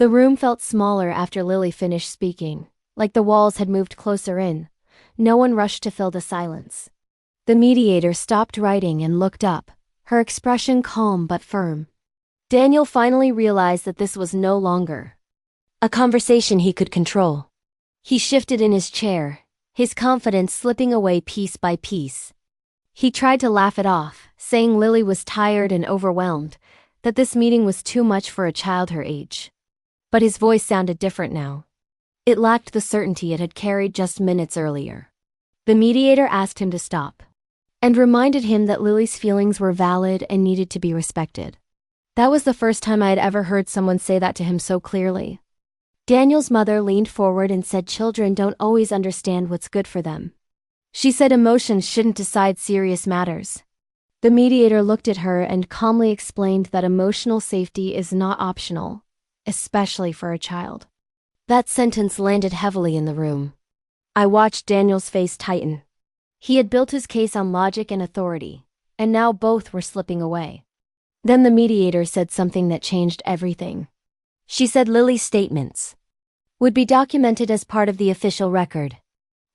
The room felt smaller after Lily finished speaking, like the walls had moved closer in. No one rushed to fill the silence. The mediator stopped writing and looked up, her expression calm but firm. Daniel finally realized that this was no longer a conversation he could control. He shifted in his chair, his confidence slipping away piece by piece. He tried to laugh it off, saying Lily was tired and overwhelmed, that this meeting was too much for a child her age. But his voice sounded different now. It lacked the certainty it had carried just minutes earlier. The mediator asked him to stop, and reminded him that Lily's feelings were valid and needed to be respected. That was the first time I had ever heard someone say that to him so clearly. Daniel's mother leaned forward and said children don't always understand what's good for them. She said emotions shouldn't decide serious matters. The mediator looked at her and calmly explained that emotional safety is not optional, especially for a child. That sentence landed heavily in the room. I watched Daniel's face tighten. He had built his case on logic and authority, and now both were slipping away. Then the mediator said something that changed everything. She said Lily's statements would be documented as part of the official record.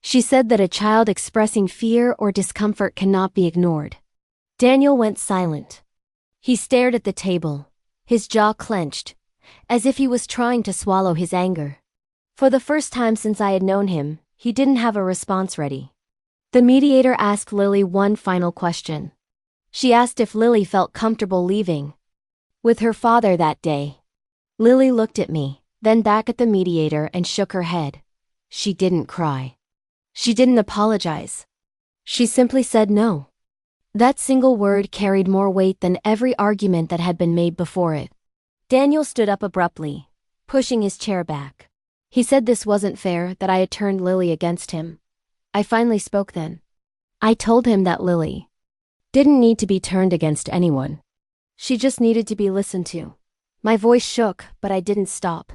She said that a child expressing fear or discomfort cannot be ignored. Daniel went silent. He stared at the table, his jaw clenched, as if he was trying to swallow his anger. For the first time since I had known him, he didn't have a response ready. The mediator asked Lily one final question. She asked if Lily felt comfortable leaving with her father that day. Lily looked at me, then back at the mediator and shook her head. She didn't cry. She didn't apologize. She simply said no. That single word carried more weight than every argument that had been made before it. Daniel stood up abruptly, pushing his chair back. He said this wasn't fair, that I had turned Lily against him. I finally spoke then. I told him that Lily didn't need to be turned against anyone. She just needed to be listened to. My voice shook, but I didn't stop.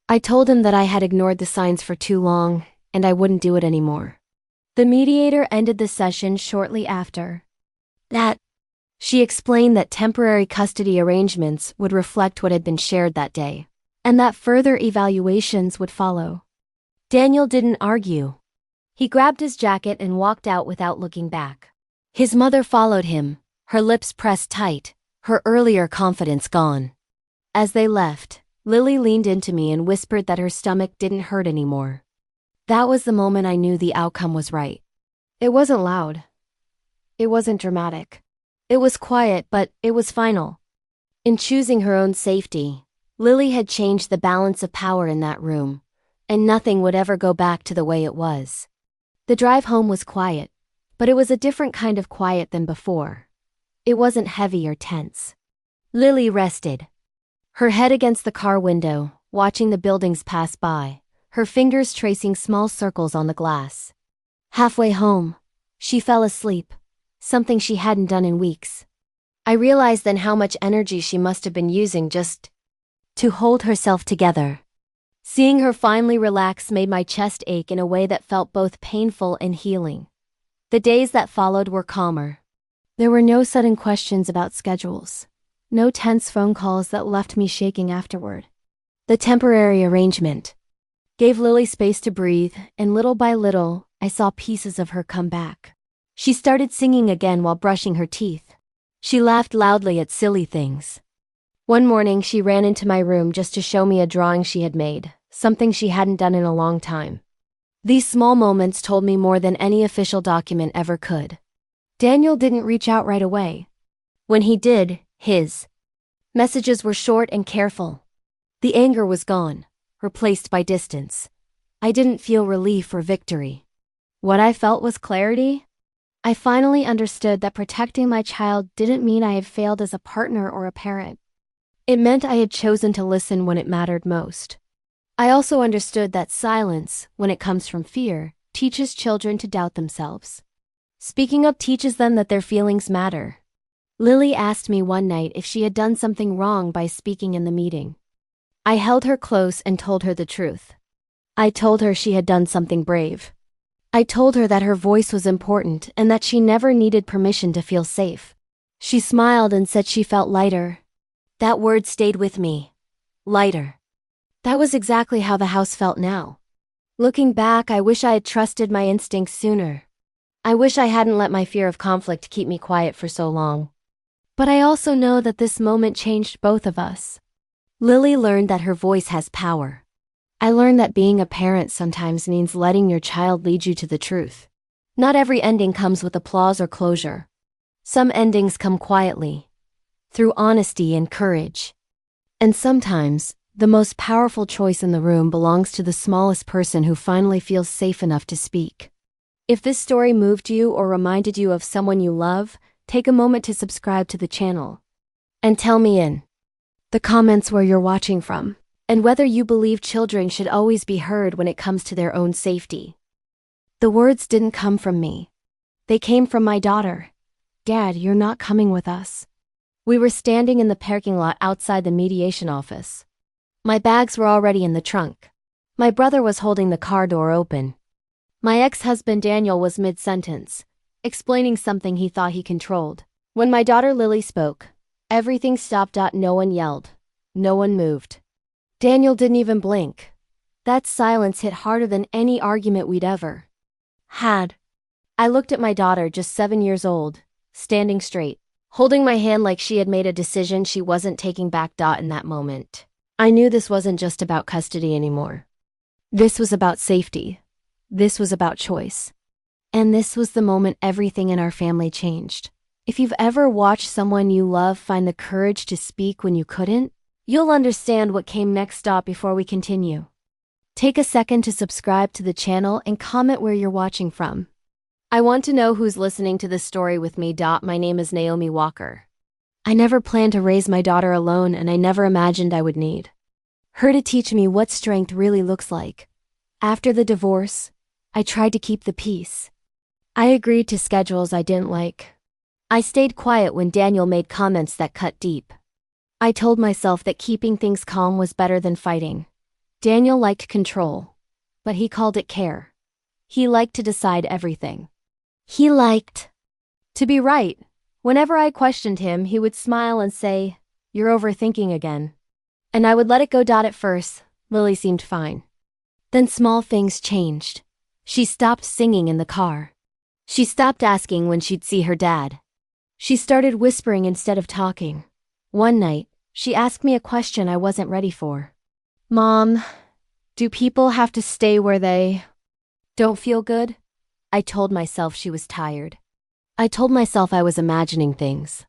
I told him that I had ignored the signs for too long, and I wouldn't do it anymore. The mediator ended the session shortly after that. She explained that temporary custody arrangements would reflect what had been shared that day, and that further evaluations would follow. Daniel didn't argue. He grabbed his jacket and walked out without looking back. His mother followed him, her lips pressed tight, her earlier confidence gone. As they left, Lily leaned into me and whispered that her stomach didn't hurt anymore. That was the moment I knew the outcome was right. It wasn't loud. It wasn't dramatic. It was quiet, but it was final. In choosing her own safety, Lily had changed the balance of power in that room, and nothing would ever go back to the way it was. The drive home was quiet, but it was a different kind of quiet than before. It wasn't heavy or tense. Lily rested, her head against the car window, watching the buildings pass by, her fingers tracing small circles on the glass. Halfway home, she fell asleep, something she hadn't done in weeks. I realized then how much energy she must have been using just to hold herself together. Seeing her finally relax made my chest ache in a way that felt both painful and healing. The days that followed were calmer. There were no sudden questions about schedules, no tense phone calls that left me shaking afterward. The temporary arrangement gave Lily space to breathe, and little by little, I saw pieces of her come back. She started singing again while brushing her teeth. She laughed loudly at silly things. One morning, she ran into my room just to show me a drawing she had made, something she hadn't done in a long time. These small moments told me more than any official document ever could. Daniel didn't reach out right away. When he did, his messages were short and careful. The anger was gone, replaced by distance. I didn't feel relief or victory. What I felt was clarity. I finally understood that protecting my child didn't mean I had failed as a partner or a parent. It meant I had chosen to listen when it mattered most. I also understood that silence, when it comes from fear, teaches children to doubt themselves. Speaking up teaches them that their feelings matter. Lily asked me one night if she had done something wrong by speaking in the meeting. I held her close and told her the truth. I told her she had done something brave. I told her that her voice was important and that she never needed permission to feel safe. She smiled and said she felt lighter. That word stayed with me. Lighter. That was exactly how the house felt now. Looking back, I wish I had trusted my instincts sooner. I wish I hadn't let my fear of conflict keep me quiet for so long. But I also know that this moment changed both of us. Lily learned that her voice has power. I learned that being a parent sometimes means letting your child lead you to the truth. Not every ending comes with applause or closure. Some endings come quietly, through honesty and courage. And sometimes, the most powerful choice in the room belongs to the smallest person who finally feels safe enough to speak. If this story moved you or reminded you of someone you love, take a moment to subscribe to the channel. And tell me in the comments where you're watching from, and whether you believe children should always be heard when it comes to their own safety. The words didn't come from me. They came from my daughter. Dad, you're not coming with us. We were standing in the parking lot outside the mediation office. My bags were already in the trunk. My brother was holding the car door open. My ex-husband Daniel was mid-sentence, explaining something he thought he controlled. When my daughter Lily spoke, everything stopped. No one yelled. No one moved. Daniel didn't even blink. That silence hit harder than any argument we'd ever had. I looked at my daughter, just 7 years old, standing straight, holding my hand like she had made a decision she wasn't taking back. In that moment, I knew this wasn't just about custody anymore. This was about safety. This was about choice. And this was the moment everything in our family changed. If you've ever watched someone you love find the courage to speak when you couldn't, you'll understand what came next. Before we continue, take a second to subscribe to the channel and comment where you're watching from. I want to know who's listening to this story with me. My name is Naomi Walker. I never planned to raise my daughter alone, and I never imagined I would need her to teach me what strength really looks like. After the divorce, I tried to keep the peace. I agreed to schedules I didn't like. I stayed quiet when Daniel made comments that cut deep. I told myself that keeping things calm was better than fighting. Daniel liked control, but he called it care. He liked to decide everything. He liked to be right. Whenever I questioned him, he would smile and say, "You're overthinking again." And I would let it go. At first, Lily seemed fine. Then small things changed. She stopped singing in the car. She stopped asking when she'd see her dad. She started whispering instead of talking. One night, she asked me a question I wasn't ready for. "Mom, do people have to stay where they don't feel good?" I told myself she was tired. I told myself I was imagining things.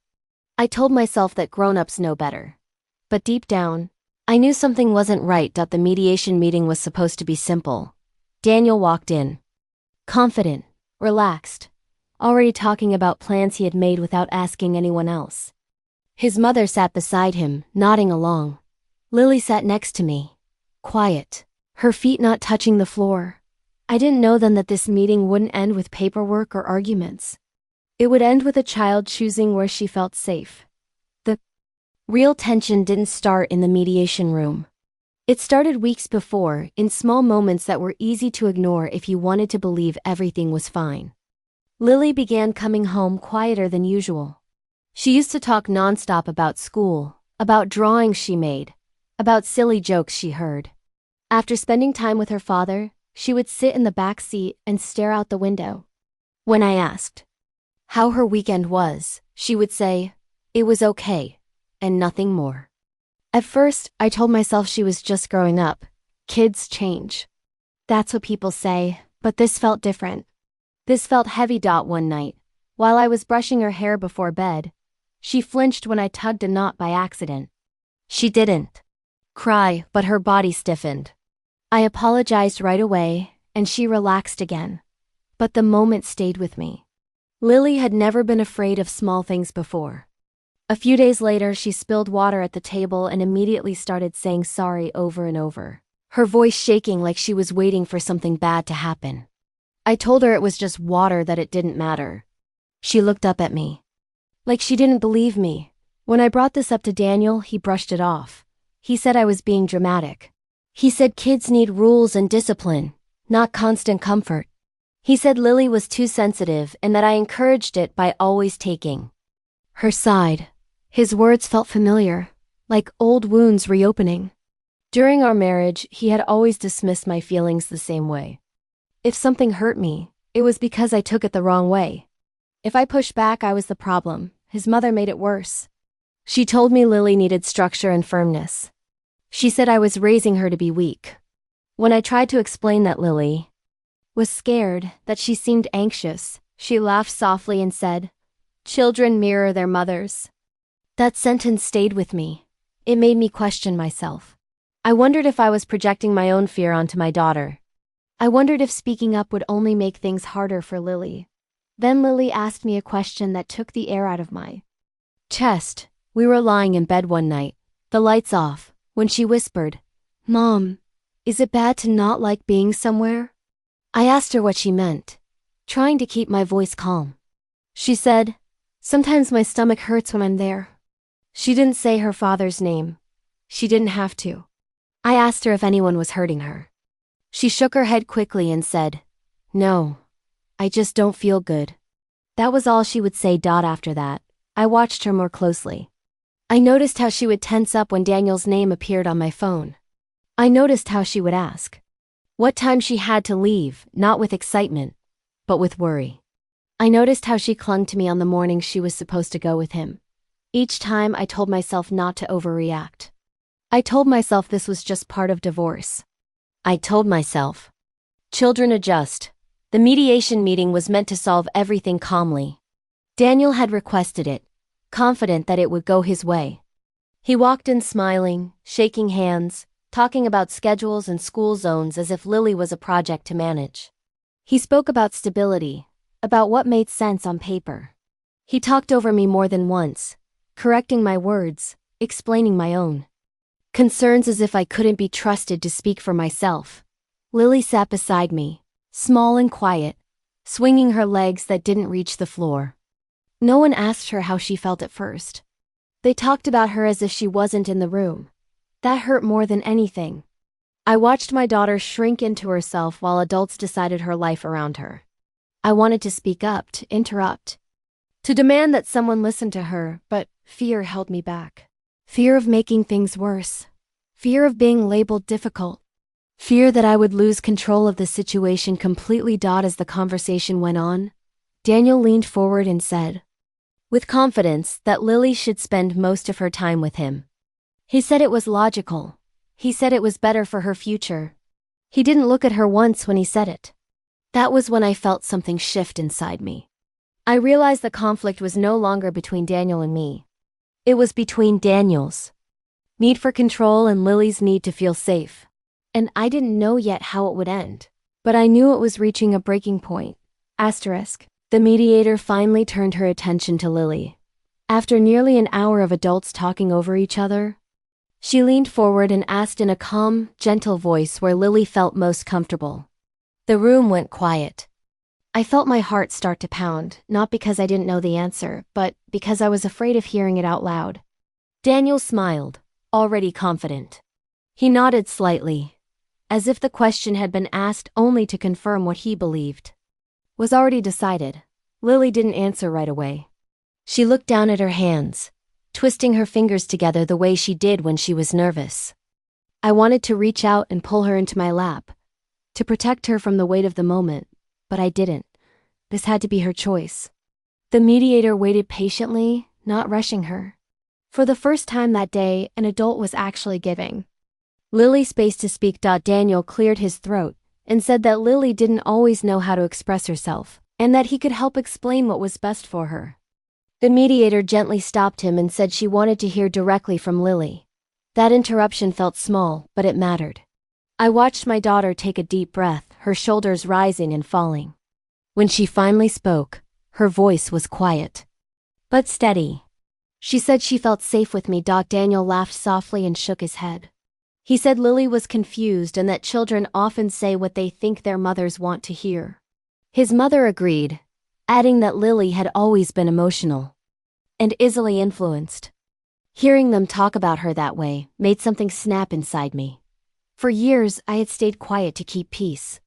I told myself that grown-ups know better. But deep down, I knew something wasn't right. The mediation meeting was supposed to be simple. Daniel walked in, confident, relaxed, already talking about plans he had made without asking anyone else. His mother sat beside him, nodding along. Lily sat next to me, quiet, her feet not touching the floor. I didn't know then that this meeting wouldn't end with paperwork or arguments. It would end with a child choosing where she felt safe. The real tension didn't start in the mediation room. It started weeks before, in small moments that were easy to ignore if you wanted to believe everything was fine. Lily began coming home quieter than usual. She used to talk nonstop about school, about drawings she made, about silly jokes she heard. After spending time with her father, she would sit in the back seat and stare out the window. When I asked how her weekend was, she would say, "It was okay," and nothing more. At first, I told myself she was just growing up. Kids change. That's what people say, but this felt different. This felt heavy. One night, while I was brushing her hair before bed, she flinched when I tugged a knot by accident. She didn't cry, but her body stiffened. I apologized right away, and she relaxed again. But the moment stayed with me. Lily had never been afraid of small things before. A few days later, she spilled water at the table and immediately started saying sorry over and over, her voice shaking like she was waiting for something bad to happen. I told her it was just water, that it didn't matter. She looked up at me, like she didn't believe me. When I brought this up to Daniel, he brushed it off. He said I was being dramatic. He said kids need rules and discipline, not constant comfort. He said Lily was too sensitive and that I encouraged it by always taking her side. His words felt familiar, like old wounds reopening. During our marriage, he had always dismissed my feelings the same way. If something hurt me, it was because I took it the wrong way. If I pushed back, I was the problem. His mother made it worse. She told me Lily needed structure and firmness. She said I was raising her to be weak. When I tried to explain that Lily was scared, that she seemed anxious, she laughed softly and said, "Children mirror their mothers." That sentence stayed with me. It made me question myself. I wondered if I was projecting my own fear onto my daughter. I wondered if speaking up would only make things harder for Lily. Then Lily asked me a question that took the air out of my chest. We were lying in bed one night, the lights off, when she whispered, "Mom, is it bad to not like being somewhere?" I asked her what she meant, trying to keep my voice calm. She said, "Sometimes my stomach hurts when I'm there." She didn't say her father's name. She didn't have to. I asked her if anyone was hurting her. She shook her head quickly and said, "No, I just don't feel good." That was all she would say. After that, I watched her more closely. I noticed how she would tense up when Daniel's name appeared on my phone. I noticed how she would ask what time she had to leave, not with excitement, but with worry. I noticed how she clung to me on the morning she was supposed to go with him. Each time I told myself not to overreact. I told myself this was just part of divorce. I told myself, children adjust. The mediation meeting was meant to solve everything calmly. Daniel had requested it, confident that it would go his way. He walked in smiling, shaking hands, talking about schedules and school zones as if Lily was a project to manage. He spoke about stability, about what made sense on paper. He talked over me more than once, correcting my words, explaining my own concerns as if I couldn't be trusted to speak for myself. Lily sat beside me, small and quiet, swinging her legs that didn't reach the floor. No one asked her how she felt at first. They talked about her as if she wasn't in the room. That hurt more than anything. I watched my daughter shrink into herself while adults decided her life around her. I wanted to speak up, to interrupt, to demand that someone listen to her, but fear held me back. Fear of making things worse. Fear of being labeled difficult. Fear that I would lose control of the situation completely. As the conversation went on, Daniel leaned forward and said, with confidence, that Lily should spend most of her time with him. He said it was logical. He said it was better for her future. He didn't look at her once when he said it. That was when I felt something shift inside me. I realized the conflict was no longer between Daniel and me. It was between Daniel's need for control and Lily's need to feel safe. And I didn't know yet how it would end. But I knew it was reaching a breaking point. The mediator finally turned her attention to Lily. After nearly an hour of adults talking over each other, she leaned forward and asked in a calm, gentle voice where Lily felt most comfortable. The room went quiet. I felt my heart start to pound, not because I didn't know the answer, but because I was afraid of hearing it out loud. Daniel smiled, already confident. He nodded slightly, as if the question had been asked only to confirm what he believed was already decided. Lily didn't answer right away. She looked down at her hands, twisting her fingers together the way she did when she was nervous. I wanted to reach out and pull her into my lap, to protect her from the weight of the moment, but I didn't. This had to be her choice. The mediator waited patiently, not rushing her. For the first time that day, an adult was actually giving Lily space to speak. Daniel cleared his throat and said that Lily didn't always know how to express herself, and that he could help explain what was best for her. The mediator gently stopped him and said she wanted to hear directly from Lily. That interruption felt small, but it mattered. I watched my daughter take a deep breath, her shoulders rising and falling. When she finally spoke, her voice was quiet, but steady. She said she felt safe with me. Daniel laughed softly and shook his head. He said Lily was confused and that children often say what they think their mothers want to hear. His mother agreed, adding that Lily had always been emotional and easily influenced. Hearing them talk about her that way made something snap inside me. For years, I had stayed quiet to keep peace.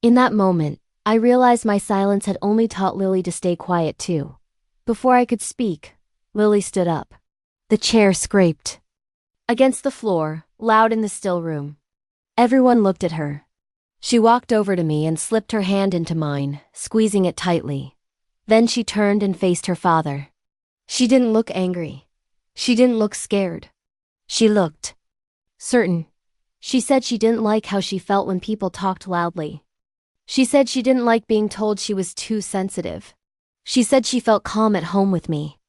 In that moment, I realized my silence had only taught Lily to stay quiet too. Before I could speak, Lily stood up. The chair scraped. Against the floor, loud in the still room. Everyone looked at her. She walked over to me and slipped her hand into mine, squeezing it tightly. Then she turned and faced her father. She didn't look angry. She didn't look scared. She looked certain. She said she didn't like how she felt when people talked loudly. She said she didn't like being told she was too sensitive. She said she felt calm at home with me.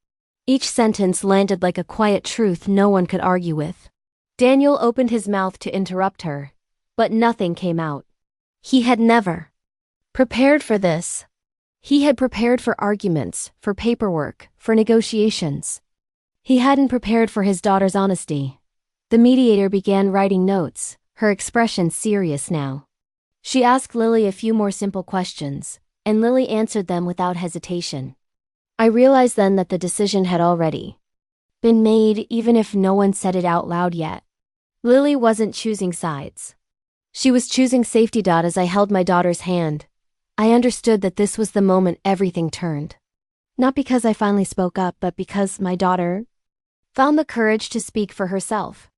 Each sentence landed like a quiet truth no one could argue with. Daniel opened his mouth to interrupt her, but nothing came out. He had never prepared for this. He had prepared for arguments, for paperwork, for negotiations. He hadn't prepared for his daughter's honesty. The mediator began writing notes, her expression serious now. She asked Lily a few more simple questions, and Lily answered them without hesitation. I realized then that the decision had already been made, even if no one said it out loud yet. Lily wasn't choosing sides. She was choosing safety. As I held my daughter's hand, I understood that this was the moment everything turned. Not because I finally spoke up, but because my daughter found the courage to speak for herself.